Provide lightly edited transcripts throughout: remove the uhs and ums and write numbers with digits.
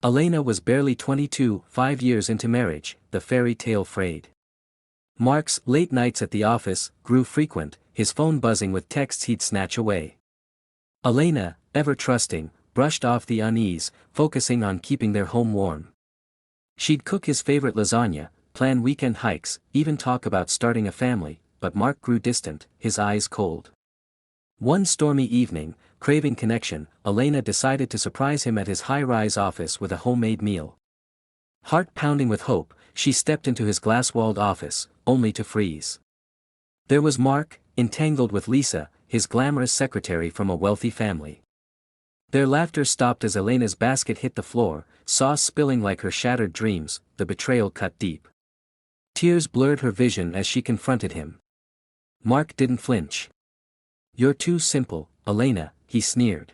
Elena was barely 22, 5 years into marriage, the fairy tale frayed. Mark's late nights at the office grew frequent, his phone buzzing with texts he'd snatch away. Elena, ever trusting, brushed off the unease, focusing on keeping their home warm. She'd cook his favorite lasagna, plan weekend hikes, even talk about starting a family, but Mark grew distant, his eyes cold. One stormy evening, craving connection, Elena decided to surprise him at his high-rise office with a homemade meal. Heart pounding with hope, she stepped into his glass-walled office, only to freeze. There was Mark, entangled with Lisa, his glamorous secretary from a wealthy family. Their laughter stopped as Elena's basket hit the floor, sauce spilling like her shattered dreams, the betrayal cut deep. Tears blurred her vision as she confronted him. Mark didn't flinch. "You're too simple, Elena," he sneered.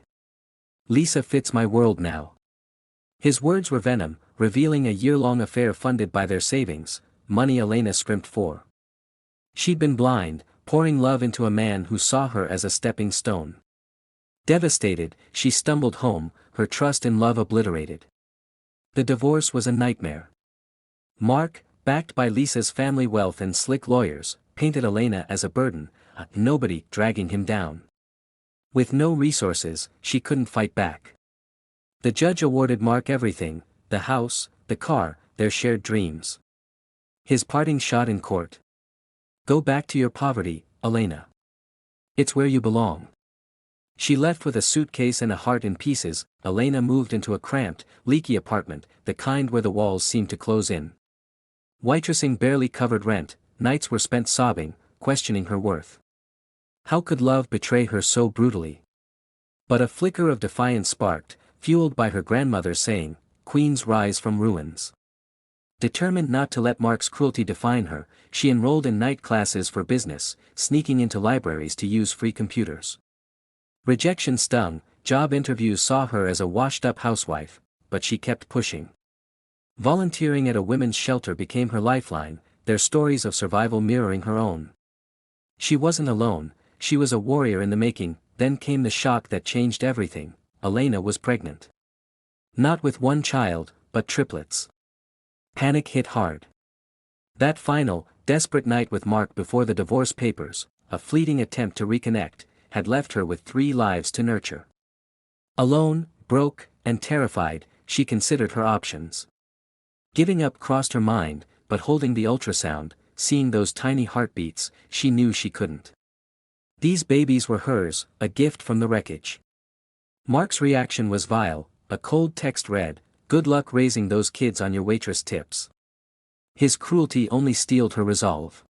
"Lisa fits my world now." His words were venom, revealing a year-long affair funded by their savings, money Elena scrimped for. She'd been blind, pouring love into a man who saw her as a stepping stone. Devastated, she stumbled home, her trust and love obliterated. The divorce was a nightmare. Mark, backed by Lisa's family wealth and slick lawyers, painted Elena as a burden, a nobody dragging him down. With no resources, she couldn't fight back. The judge awarded Mark everything, the house, the car, their shared dreams. His parting shot in court. "Go back to your poverty, Elena. It's where you belong." She left with a suitcase and a heart in pieces. Elena moved into a cramped, leaky apartment, the kind where the walls seemed to close in. Waitressing barely covered rent, nights were spent sobbing, questioning her worth. How could love betray her so brutally? But a flicker of defiance sparked, fueled by her grandmother saying, "Queens rise from ruins." Determined not to let Mark's cruelty define her, she enrolled in night classes for business, sneaking into libraries to use free computers. Rejection stung, job interviews saw her as a washed-up housewife, but she kept pushing. Volunteering at a women's shelter became her lifeline, their stories of survival mirroring her own. She wasn't alone, she was a warrior in the making. Then came the shock that changed everything. Elena was pregnant. Not with one child, but triplets. Panic hit hard. That final, desperate night with Mark before the divorce papers, a fleeting attempt to reconnect, had left her with 3 lives to nurture. Alone, broke, and terrified, she considered her options. Giving up crossed her mind, but holding the ultrasound, seeing those tiny heartbeats, she knew she couldn't. These babies were hers, a gift from the wreckage. Mark's reaction was vile. A cold text read, "Good luck raising those kids on your waitress tips." His cruelty only steeled her resolve.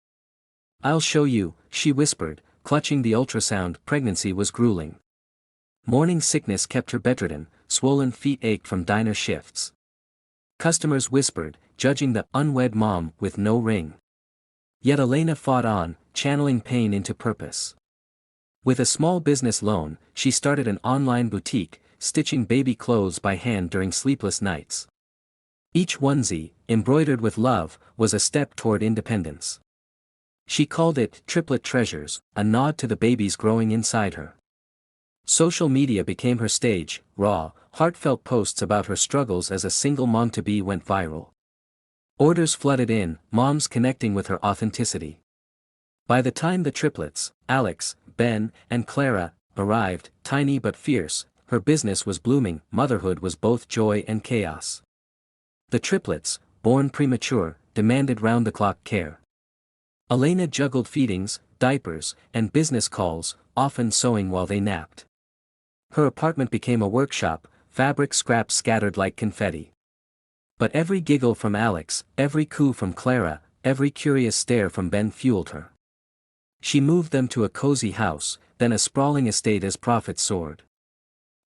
"I'll show you," she whispered, clutching the ultrasound. Pregnancy was grueling. Morning sickness kept her bedridden, swollen feet ached from diner shifts. Customers whispered, judging the unwed mom with no ring. Yet Elena fought on, channeling pain into purpose. With a small business loan, she started an online boutique, stitching baby clothes by hand during sleepless nights. Each onesie, embroidered with love, was a step toward independence. She called it Triplet Treasures, a nod to the babies growing inside her. Social media became her stage. Raw, heartfelt posts about her struggles as a single mom-to-be went viral. Orders flooded in, moms connecting with her authenticity. By the time the triplets, Alex, Ben, and Clara, arrived, tiny but fierce, her business was blooming. Motherhood was both joy and chaos. The triplets, born premature, demanded round-the-clock care. Elena juggled feedings, diapers, and business calls, often sewing while they napped. Her apartment became a workshop, fabric scraps scattered like confetti. But every giggle from Alex, every coo from Clara, every curious stare from Ben fueled her. She moved them to a cozy house, then a sprawling estate as profits soared.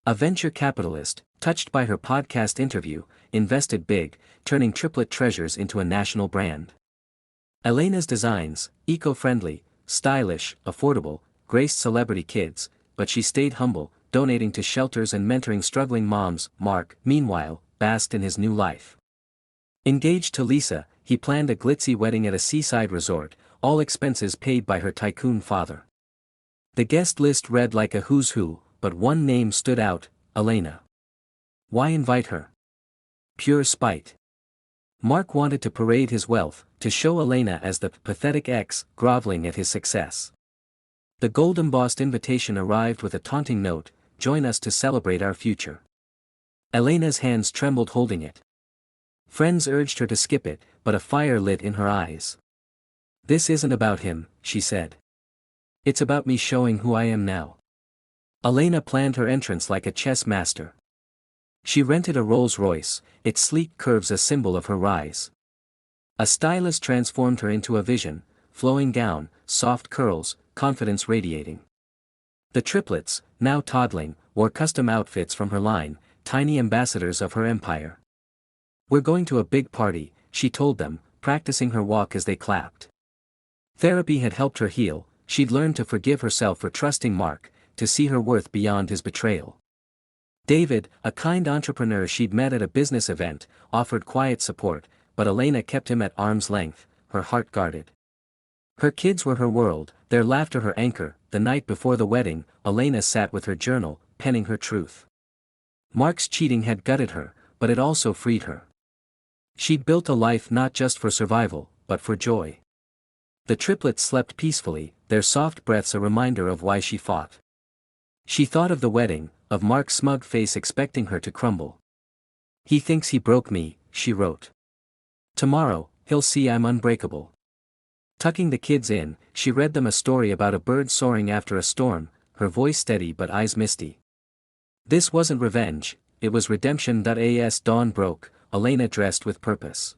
A venture capitalist, touched by her podcast interview, invested big, turning Triplet Treasures into a national brand. Elena's designs, eco-friendly, stylish, affordable, graced celebrity kids, but she stayed humble, donating to shelters and mentoring struggling moms. Mark, meanwhile, basked in his new life. Engaged to Lisa, he planned a glitzy wedding at a seaside resort, all expenses paid by her tycoon father. The guest list read like a who's who, but one name stood out, Elena. Why invite her? Pure spite. Mark wanted to parade his wealth, to show Elena as the pathetic ex, groveling at his success. The gold-embossed invitation arrived with a taunting note, "Join us to celebrate our future." Elena's hands trembled holding it. Friends urged her to skip it, but a fire lit in her eyes. "This isn't about him," she said. "It's about me showing who I am now." Elena planned her entrance like a chess master. She rented a Rolls-Royce, its sleek curves a symbol of her rise. A stylist transformed her into a vision, flowing gown, soft curls, confidence radiating. The triplets, now toddling, wore custom outfits from her line, tiny ambassadors of her empire. "We're going to a big party," she told them, practicing her walk as they clapped. Therapy had helped her heal, she'd learned to forgive herself for trusting Mark, to see her worth beyond his betrayal. David, a kind entrepreneur she'd met at a business event, offered quiet support, but Elena kept him at arm's length, her heart guarded. Her kids were her world, their laughter her anchor. The night before the wedding, Elena sat with her journal, penning her truth. Mark's cheating had gutted her, but it also freed her. She'd built a life not just for survival, but for joy. The triplets slept peacefully, their soft breaths a reminder of why she fought. She thought of the wedding, of Mark's smug face expecting her to crumble. "He thinks he broke me," she wrote. "Tomorrow, he'll see I'm unbreakable." Tucking the kids in, she read them a story about a bird soaring after a storm, her voice steady but eyes misty. This wasn't revenge, it was redemption. As dawn broke, Elena dressed with purpose.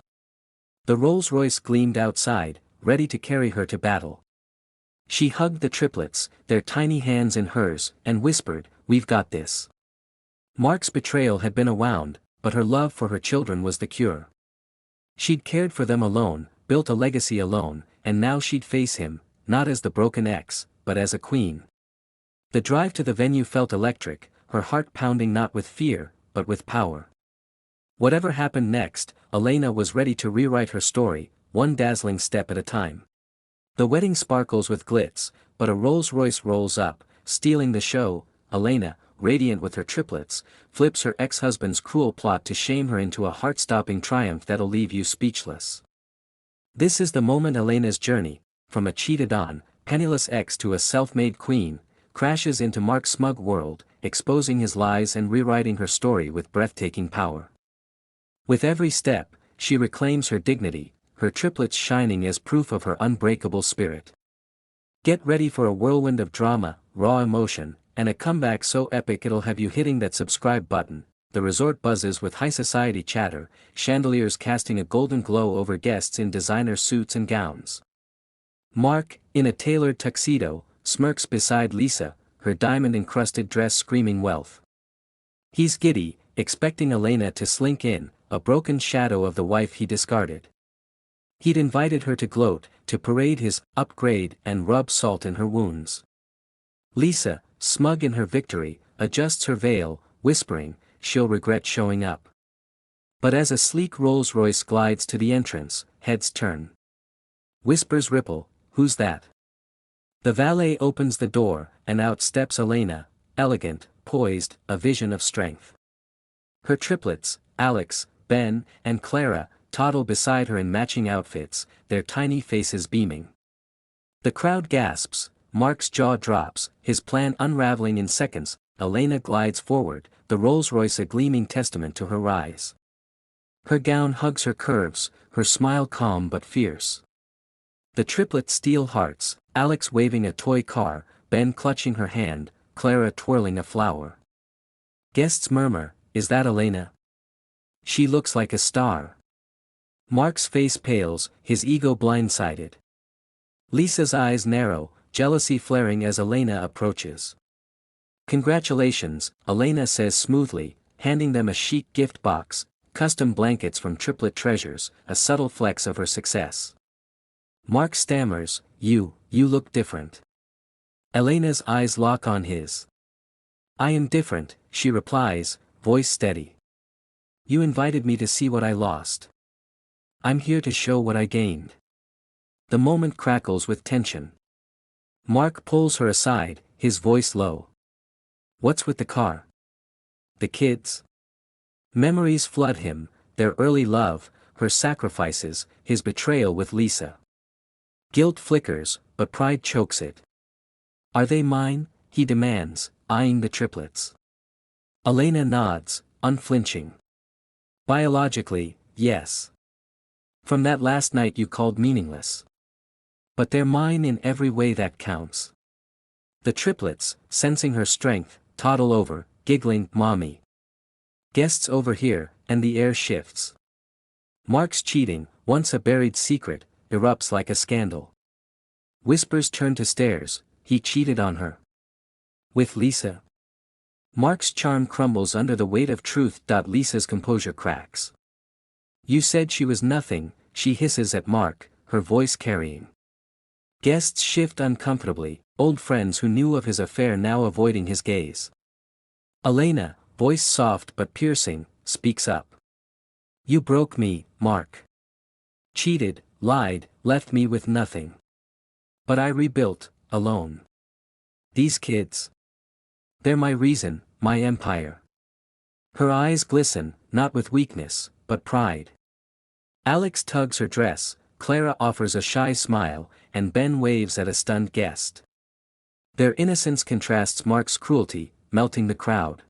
The Rolls-Royce gleamed outside, ready to carry her to battle. She hugged the triplets, their tiny hands in hers, and whispered, "We've got this." Mark's betrayal had been a wound, but her love for her children was the cure. She'd cared for them alone, built a legacy alone, and now she'd face him, not as the broken ex, but as a queen. The drive to the venue felt electric, her heart pounding not with fear, but with power. Whatever happened next, Elena was ready to rewrite her story, one dazzling step at a time. The wedding sparkles with glitz, but a Rolls-Royce rolls up, stealing the show. Elena, radiant with her triplets, flips her ex-husband's cruel plot to shame her into a heart-stopping triumph that'll leave you speechless. This is the moment Elena's journey, from a cheated on, penniless ex to a self-made queen, crashes into Mark's smug world, exposing his lies and rewriting her story with breathtaking power. With every step, she reclaims her dignity, her triplets shining as proof of her unbreakable spirit. Get ready for a whirlwind of drama, raw emotion, and a comeback so epic it'll have you hitting that subscribe button. The resort buzzes with high society chatter, chandeliers casting a golden glow over guests in designer suits and gowns. Mark, in a tailored tuxedo, smirks beside Lisa, her diamond-encrusted dress screaming wealth. He's giddy, expecting Elena to slink in, a broken shadow of the wife he discarded. He'd invited her to gloat, to parade his upgrade and rub salt in her wounds. Lisa, smug in her victory, adjusts her veil, whispering, she'll regret showing up. But as a sleek Rolls-Royce glides to the entrance, heads turn. Whispers ripple, "Who's that?" The valet opens the door, and out steps Elena, elegant, poised, a vision of strength. Her triplets, Alex, Ben, and Clara, toddle beside her in matching outfits, their tiny faces beaming. The crowd gasps, Mark's jaw drops, his plan unraveling in seconds. Elena glides forward, the Rolls-Royce a gleaming testament to her rise. Her gown hugs her curves, her smile calm but fierce. The triplets steal hearts, Alex waving a toy car, Ben clutching her hand, Clara twirling a flower. Guests murmur, "Is that Elena? She looks like a star." Mark's face pales, his ego blindsided. Lisa's eyes narrow, jealousy flaring as Elena approaches. "Congratulations," Elena says smoothly, handing them a chic gift box, custom blankets from Triplet Treasures, a subtle flex of her success. Mark stammers, You look different." Elena's eyes lock on his. "I am different," she replies, voice steady. "You invited me to see what I lost. I'm here to show what I gained." The moment crackles with tension. Mark pulls her aside, his voice low. "What's with the car? The kids?" Memories flood him, their early love, her sacrifices, his betrayal with Lisa. Guilt flickers, but pride chokes it. Are they mine? He demands, eyeing the triplets. Elena nods, unflinching. Biologically, yes. From that last night you called meaningless. But they're mine in every way that counts. The triplets, sensing her strength, toddle over, giggling, "Mommy." Guests overhear, and the air shifts. Mark's cheating, once a buried secret, erupts like a scandal. Whispers turn to stares, he cheated on her. With Lisa? Mark's charm crumbles under the weight of truth. Lisa's composure cracks. You said she was nothing, she hisses at Mark, her voice carrying. Guests shift uncomfortably, old friends who knew of his affair now avoiding his gaze. Elena, voice soft but piercing, speaks up. You broke me, Mark. Cheated, lied, left me with nothing. But I rebuilt, alone. These kids. They're my reason, my empire. Her eyes glisten, not with weakness, but pride. Alex tugs her dress, Clara offers a shy smile, and Ben waves at a stunned guest. Their innocence contrasts Mark's cruelty, melting the crowd.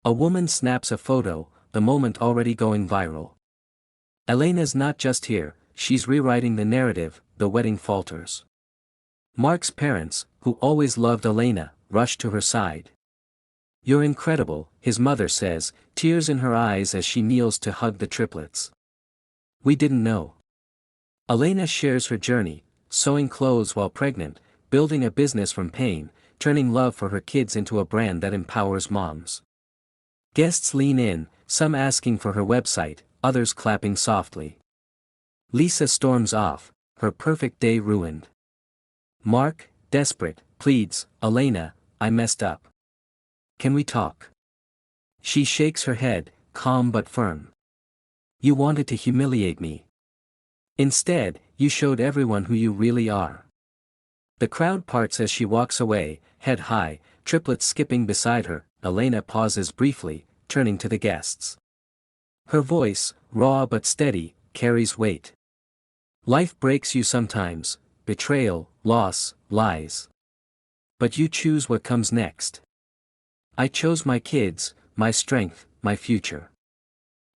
A woman snaps a photo, the moment already going viral. Elena's not just here, she's rewriting the narrative. The wedding falters. Mark's parents, who always loved Elena, rush to her side. You're incredible, his mother says, tears in her eyes as she kneels to hug the triplets. We didn't know. Elena shares her journey, sewing clothes while pregnant, building a business from pain, turning love for her kids into a brand that empowers moms. Guests lean in, some asking for her website, others clapping softly. Lisa storms off, her perfect day ruined. Mark, desperate, pleads, Elena, I messed up. Can we talk? She shakes her head, calm but firm. You wanted to humiliate me. Instead, you showed everyone who you really are. The crowd parts as she walks away, head high, triplets skipping beside her. Elena pauses briefly, turning to the guests. Her voice, raw but steady, carries weight. Life breaks you sometimes, betrayal, loss, lies. But you choose what comes next. I chose my kids, my strength, my future.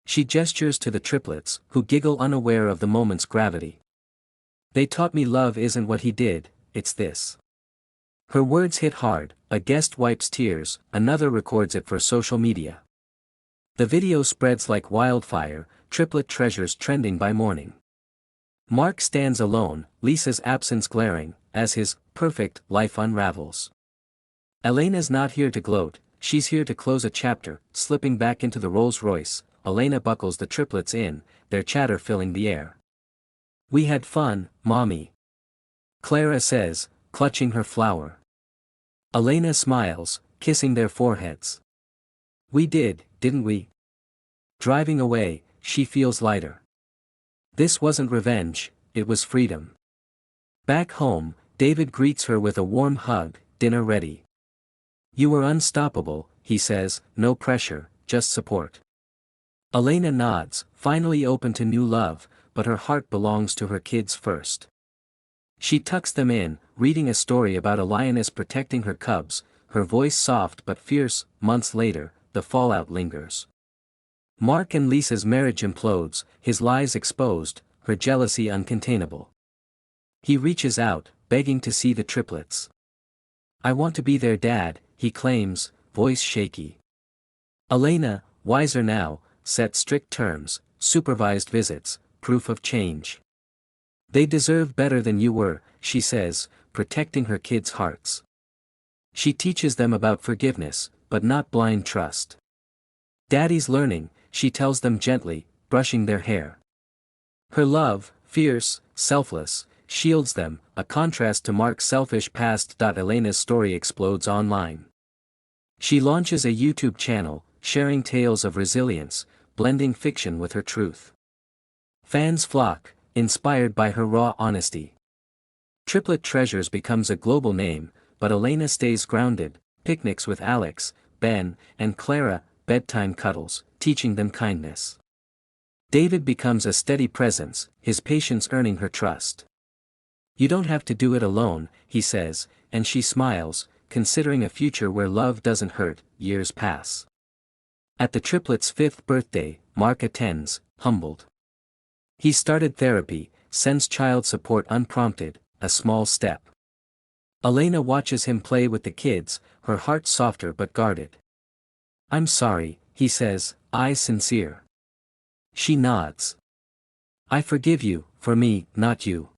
She gestures to the triplets, who giggle unaware of the moment's gravity. They taught me love isn't what he did, it's this. Her words hit hard, a guest wipes tears, another records it for social media. The video spreads like wildfire, triplet treasures trending by morning. Mark stands alone, Lisa's absence glaring, as his perfect life unravels. Elena's not here to gloat, she's here to close a chapter. Slipping back into the Rolls-Royce, Elena buckles the triplets in, their chatter filling the air. We had fun, Mommy. Clara says, clutching her flower. Elena smiles, kissing their foreheads. We did, didn't we? Driving away, she feels lighter. This wasn't revenge, it was freedom. Back home, David greets her with a warm hug, dinner ready. You were unstoppable, he says, no pressure, just support. Elena nods, finally open to new love, but her heart belongs to her kids first. She tucks them in, reading a story about a lioness protecting her cubs, her voice soft but fierce. Months later, the fallout lingers. Mark and Lisa's marriage implodes, his lies exposed, her jealousy uncontainable. He reaches out, begging to see the triplets. I want to be their dad, he claims, voice shaky. Elena, wiser now, set strict terms, supervised visits, proof of change. They deserve better than you were, she says, protecting her kids' hearts. She teaches them about forgiveness, but not blind trust. Daddy's learning, she tells them gently, brushing their hair. Her love, fierce, selfless, shields them, a contrast to Mark's selfish past. Elena's story explodes online. She launches a YouTube channel, sharing tales of resilience, blending fiction with her truth. Fans flock, inspired by her raw honesty. Triplet Treasures becomes a global name, but Elena stays grounded, picnics with Alex, Ben, and Clara, bedtime cuddles, teaching them kindness. David becomes a steady presence, his patience earning her trust. You don't have to do it alone, he says, and she smiles, considering a future where love doesn't hurt. Years pass. At the triplets' 5th birthday, Mark attends, humbled. He started therapy, sends child support unprompted, a small step. Elena watches him play with the kids, her heart softer but guarded. I'm sorry, he says, eyes sincere. She nods. I forgive you, for me, not you.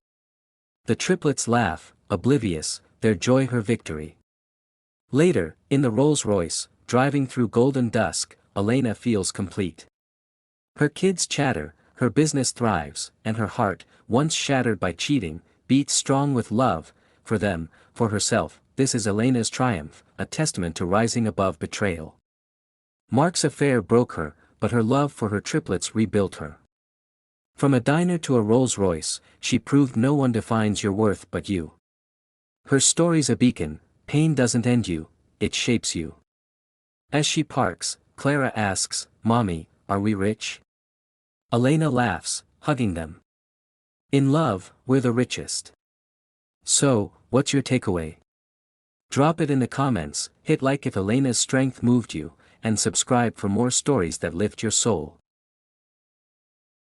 The triplets laugh, oblivious, their joy her victory. Later, in the Rolls-Royce, driving through golden dusk, Elena feels complete. Her kids chatter, her business thrives, and her heart, once shattered by cheating, beats strong with love, for them, for herself. This is Elena's triumph, a testament to rising above betrayal. Mark's affair broke her, but her love for her triplets rebuilt her. From a diner to a Rolls-Royce, she proved no one defines your worth but you. Her story's a beacon, pain doesn't end you, it shapes you. As she parks, Clara asks, Mommy, are we rich? Elena laughs, hugging them. In love, we're the richest. So, what's your takeaway? Drop it in the comments, hit like if Elena's strength moved you, and subscribe for more stories that lift your soul.